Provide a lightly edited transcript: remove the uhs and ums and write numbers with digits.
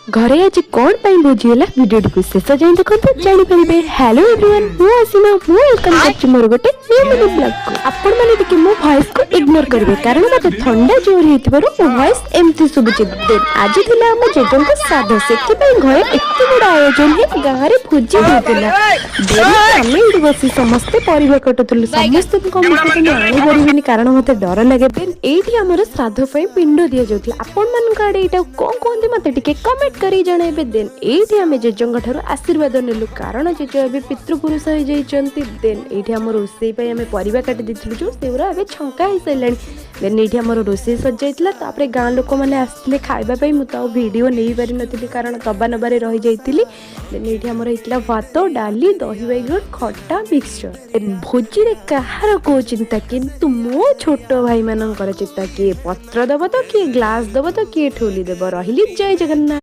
घरे आज कौन पाई भोजी है वीडियो टी शेष जाए देखो जानी पारे। हेलो एवरीवन मु आसीमा मु वेलकम करछि मोर गोटे न्यू ब्लॉग को। आपण माने टिके मो वॉइस को इग्नोर करबे कारण मते ठंडा जोर हेतिबारु मो वॉइस एमती सुबुछि। देन आज थिला हम जेजन को साधा सेति पई घरे एते बडा आयोजन हे गारे भोजी होतिला। देन हमें इडी बसी समस्त परिवार कटतुल समस्त को मुखे तो आनी परिबिनी कारण मते डर लागे। देन एठी हमर श्राद्ध पई पिंड दिया जाउतला। आपण मान काडे एटा कोन कोन मते टिके कमेंट करी जणाइबे। देन एठी हमें जेजंग ठारो आशीर्वाद नेलु कारण जेज एबे पितृपुरुष हो जाइचंती। देन एठी हमर रोसई पई हमें परिवा काटी दिथिलु जो सेवरा एबे छंका हे सैलानी। देन एठी हमर रोसई सज जाइतला तापरे गां लोक माने आस्थिले खाइबा पई मु ताऊ वीडियो नै पारि नथिली कारण तबा नबारे रहि जाइतिली। देन एठी हमर हितला भात डाली दही बैगन खट्टा मिक्सचर। देन भोजी रे कहार को चिंता किंतु मो छोट भाई मानकर चिंता किए पत्र दब तो किए ग्लास दब तो किए ठोली देब। रहिली जय जगन्नाथ।